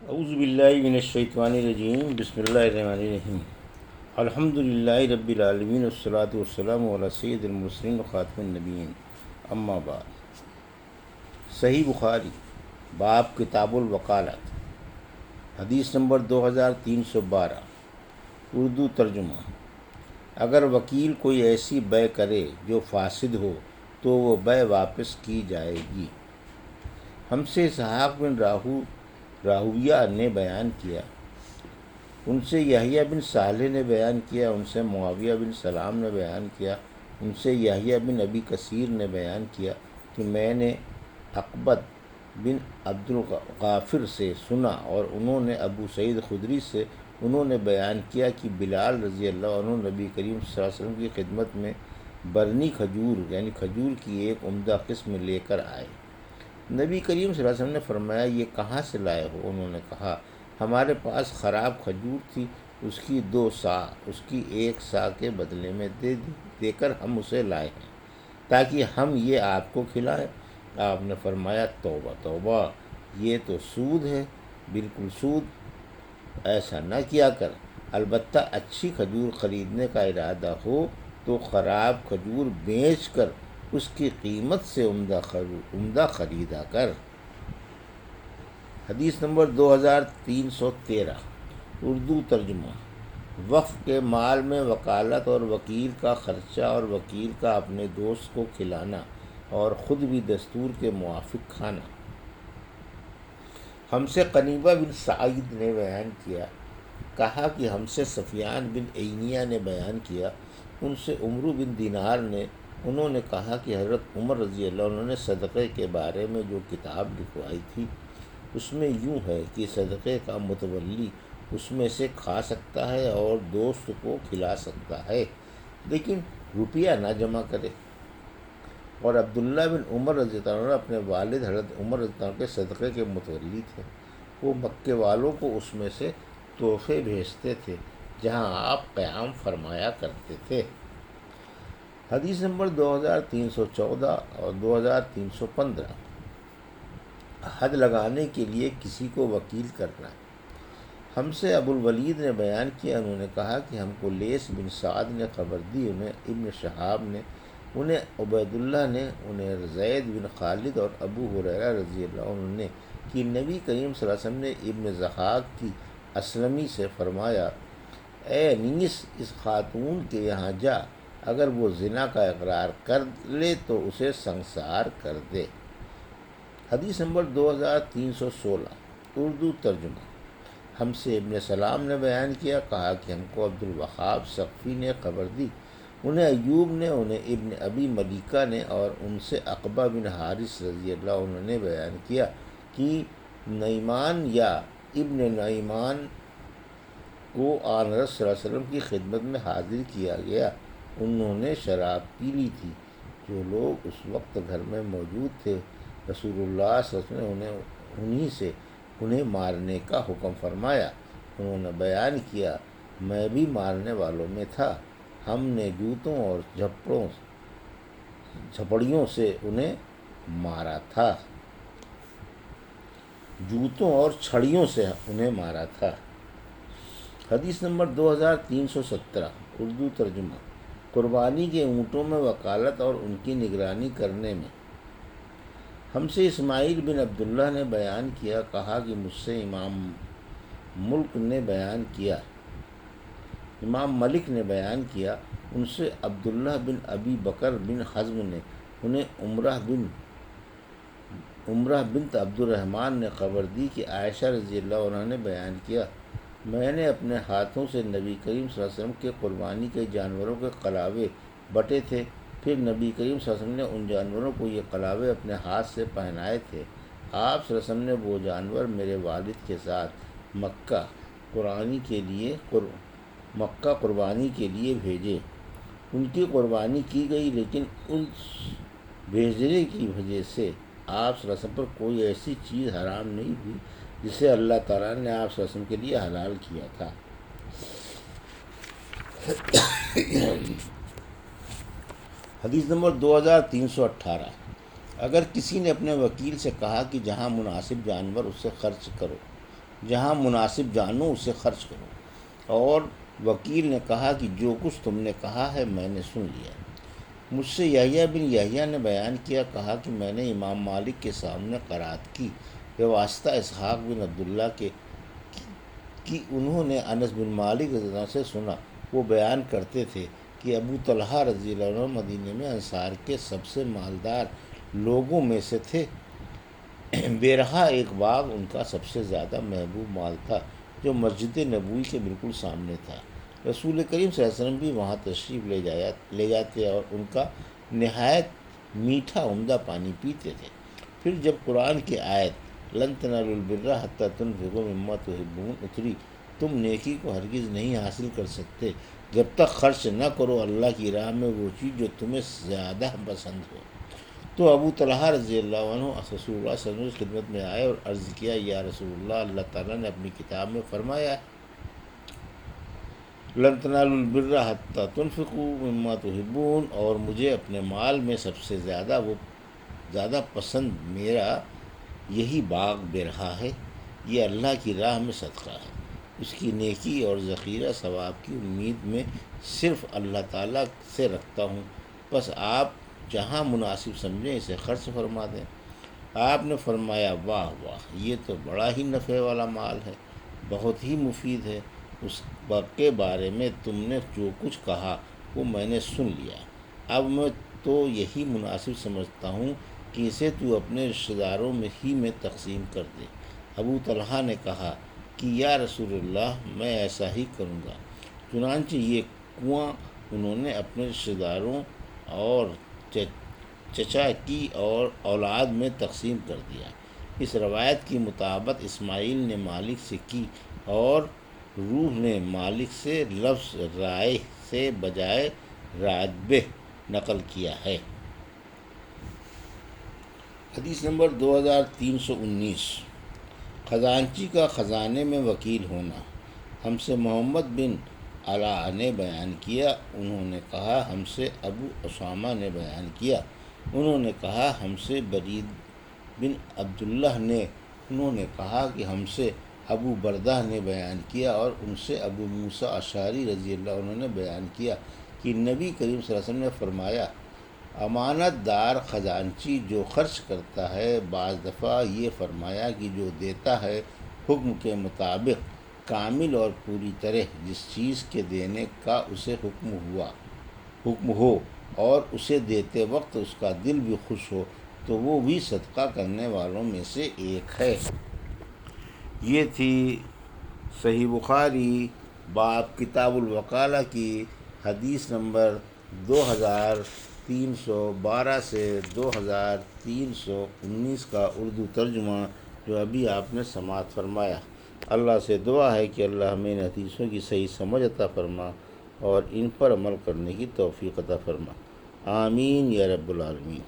اعوذ باللہ من الشیطان الرجیم، بسم اللہ الرحمن الرحیم۔ الحمد للہ رب العالمین، والصلاۃ والسلام علی سید المرسلین وخاتم النبیین، اما بعد۔ صحیح بخاری، باب کتاب الوکالت، حدیث نمبر 2312، اردو ترجمہ۔ اگر وکیل کوئی ایسی بے کرے جو فاسد ہو تو وہ بے واپس کی جائے گی۔ ہم سے اسحاق بن راہویہ نے بیان کیا، ان سے یحییٰ بن صالح نے بیان کیا، ان سے معاویہ بن سلام نے بیان کیا، ان سے یحییٰ بن ابی کثیر نے بیان کیا کہ میں نے عقبۃ بن عبد الغافر سے سنا، اور انہوں نے ابو سعید خدری سے انہوں نے بیان کیا کہ بلال رضی اللہ عنہ نبی کریم صلی اللہ علیہ وسلم کی خدمت میں برنی کھجور یعنی کھجور کی ایک عمدہ قسم لے کر آئے۔ نبی کریم صلی اللہ علیہ وسلم نے فرمایا، یہ کہاں سے لائے ہو؟ انہوں نے کہا، ہمارے پاس خراب کھجور تھی، اس کی 2 صاع، اس کی 1 صاع کے بدلے میں دے کر ہم اسے لائے ہیں تاکہ ہم یہ آپ کو کھلائیں۔ آپ نے فرمایا، توبہ توبہ، یہ تو سود ہے، بالکل سود، ایسا نہ کیا کر۔ البتہ اچھی کھجور خریدنے کا ارادہ ہو تو خراب کھجور بیچ کر اس کی قیمت سے عمدہ خریدا کر۔ حدیث نمبر 2313، اردو ترجمہ۔ وقف کے مال میں وکالت اور وکیل کا خرچہ اور وکیل کا اپنے دوست کو کھلانا اور خود بھی دستور کے موافق کھانا۔ ہم سے قنیبہ بن سعید نے بیان کیا، کہا کہ ہم سے سفیان بن عینیہ نے بیان کیا، ان سے عمرو بن دینار نے، انہوں نے کہا کہ حضرت عمر رضی اللہ عنہ نے صدقے کے بارے میں جو کتاب لکھوائی تھی اس میں یوں ہے کہ صدقے کا متولی اس میں سے کھا سکتا ہے اور دوست کو کھلا سکتا ہے، لیکن روپیہ نہ جمع کرے۔ اور عبداللہ بن عمر رضی اللہ عنہ اپنے والد حضرت عمر رضی اللہ عنہ کے صدقے کے متولی تھے، وہ مکے والوں کو اس میں سے تحفے بھیجتے تھے جہاں آپ قیام فرمایا کرتے تھے۔ حدیث نمبر 2314 اور 2315، حد لگانے کے لیے کسی کو وکیل کرنا۔ ہم سے ابو الولید نے بیان کیا، انہوں نے کہا کہ ہم کو لیث بن سعد نے خبر دی، انہیں ابن شہاب نے، انہیں عبید اللہ نے، انہیں زید بن خالد اور ابو ہریرہ رضی اللہ عنہ نے کہ نبی کریم صلی اللہ علیہ وسلم نے ابن ضحاک کی اسلمی سے فرمایا، اے انیس، اس خاتون کے یہاں جا، اگر وہ زنا کا اقرار کر لے تو اسے سنسار کر دے۔ حدیث نمبر 2316، اردو ترجمہ۔ ہم سے ابن سلام نے بیان کیا، کہا کہ ہم کو عبد الوہاب ثقفی نے خبر دی، انہیں ایوب نے، انہیں ابن ابی ملیکہ نے، اور ان سے عقبہ بن حارث رضی اللہ عنہ نے بیان کیا کہ نعمان یا ابن نعمان کو آن رسول صلی اللہ علیہ وسلم کی خدمت میں حاضر کیا گیا، انہوں نے شراب پی لی تھی۔ جو لوگ اس وقت گھر میں موجود تھے، رسول اللہ صلی اللہ علیہ وسلم نے انہی سے انہیں مارنے کا حکم فرمایا۔ انہوں نے بیان کیا، میں بھی مارنے والوں میں تھا، ہم نے جوتوں اور جھپڑیوں سے انہیں مارا تھا، جوتوں اور چھڑیوں سے انہیں مارا تھا۔ حدیث نمبر 2317، اردو ترجمہ۔ قربانی کے اونٹوں میں وکالت اور ان کی نگرانی کرنے میں۔ ہم سے اسماعیل بن عبداللہ نے بیان کیا، کہا کہ مجھ سے امام ملک نے بیان کیا، امام ملک نے بیان کیا، ان سے عبداللہ بن ابی بکر بن حزم نے، انہیں عمرہ بنت عبد الرحمن نے خبر دی کہ عائشہ رضی اللہ عنہ نے بیان کیا، میں نے اپنے ہاتھوں سے نبی کریم صلی اللہ علیہ وسلم کے قربانی کے جانوروں کے قلاوے بٹے تھے، پھر نبی کریم صلی اللہ علیہ وسلم نے ان جانوروں کو یہ قلاوے اپنے ہاتھ سے پہنائے تھے۔ آپ صلی اللہ علیہ وسلم نے وہ جانور میرے والد کے ساتھ مکہ قربانی کے لیے بھیجے، ان کی قربانی کی گئی، لیکن اس بھیجنے کی وجہ سے آپ صلی اللہ علیہ وسلم پر کوئی ایسی چیز حرام نہیں ہوئی جسے اللہ تعالیٰ نے آپ صلی اللہ علیہ وسلم کے لیے حلال کیا تھا۔ حدیث نمبر 2318، اگر کسی نے اپنے وکیل سے کہا کہ جہاں مناسب جانور اس سے خرچ کرو، جہاں مناسب جانو اسے خرچ کرو۔ اور وکیل نے کہا کہ جو کچھ تم نے کہا ہے میں نے سن لیا۔ مجھ سے یحییٰ بن یحییٰ نے بیان کیا، کہا کہ میں نے امام مالک کے سامنے قرات کی بواسطہ اسحاق بن عبداللہ کے کہ انہوں نے انس بن مالک رضی اللہ عنہ سے سنا۔ وہ بیان کرتے تھے کہ ابو طلحہ رضی اللہ عنہ مدینے میں انصار کے سب سے مالدار لوگوں میں سے تھے۔ بیرہا ایک باغ ان کا سب سے زیادہ محبوب مال تھا جو مسجد نبوی کے بالکل سامنے تھا۔ رسول کریم صلی اللہ علیہ وسلم بھی وہاں تشریف لے جاتے اور ان کا نہایت میٹھا عمدہ پانی پیتے تھے۔ پھر جب قرآن کی آیت لن تنالوا البر حتی تنفقوا مما تحبون اتری، تم نیکی کو ہرگز نہیں حاصل کر سکتے جب تک خرچ نہ کرو اللہ کی راہ میں وہ چیز جو تمہیں زیادہ پسند ہو، تو ابو طلحہ رضی اللہ عنہ رسول اللہ صلی اللہ علیہ وسلم کی خدمت میں آئے اور عرض کیا، یا رسول اللہ، اللہ تعالیٰ نے اپنی کتاب میں فرمایا لن تنالوا البر حتی تنفقوا مما تحبون، اور مجھے اپنے مال میں سب سے زیادہ پسند میرا یہی باغ بیرہا ہے، یہ اللہ کی راہ میں صدقہ ہے، اس کی نیکی اور ذخیرہ ثواب کی امید میں صرف اللہ تعالیٰ سے رکھتا ہوں، بس آپ جہاں مناسب سمجھیں اسے خرچ فرما دیں۔ آپ نے فرمایا، واہ واہ، یہ تو بڑا ہی نفع والا مال ہے، بہت ہی مفید ہے، اس کے بارے میں تم نے جو کچھ کہا وہ میں نے سن لیا، اب میں تو یہی مناسب سمجھتا ہوں کہ اسے تو اپنے رشتہ داروں میں ہی میں تقسیم کر دے۔ ابو طلحہ نے کہا کہ یا رسول اللہ، میں ایسا ہی کروں گا۔ چنانچہ یہ کنواں انہوں نے اپنے رشتہ داروں اور چچا کی اور اولاد میں تقسیم کر دیا۔ اس روایت کی مطابقت اسماعیل نے مالک سے کی اور روح نے مالک سے لفظ رائے سے بجائے راجبہ نقل کیا ہے۔ حدیث نمبر 2319، خزانچی کا خزانے میں وکیل ہونا۔ ہم سے محمد بن علاء نے بیان کیا، انہوں نے کہا ہم سے ابو اسامہ نے بیان کیا، انہوں نے کہا ہم سے برید بن عبداللہ نے، انہوں نے کہا کہ ہم سے ابو بردہ نے بیان کیا، اور ان سے ابو موسیٰ اشعری رضی اللہ عنہ نے بیان کیا کہ نبی کریم صلی اللہ علیہ وسلم نے فرمایا، امانت دار خزانچی جو خرچ کرتا ہے، بعض دفعہ یہ فرمایا کہ جو دیتا ہے حکم کے مطابق کامل اور پوری طرح جس چیز کے دینے کا اسے حکم ہو اور اسے دیتے وقت اس کا دل بھی خوش ہو، تو وہ بھی صدقہ کرنے والوں میں سے ایک ہے۔ یہ تھی صحیح بخاری باب کتاب الوکالہ کی حدیث نمبر 2312 سے 2319 کا اردو ترجمہ جو ابھی آپ نے سماعت فرمایا۔ اللہ سے دعا ہے کہ اللہ ہمیں ان حدیثوں کی صحیح سمجھ عطا فرما اور ان پر عمل کرنے کی توفیق عطا فرما، آمین یا رب العالمین۔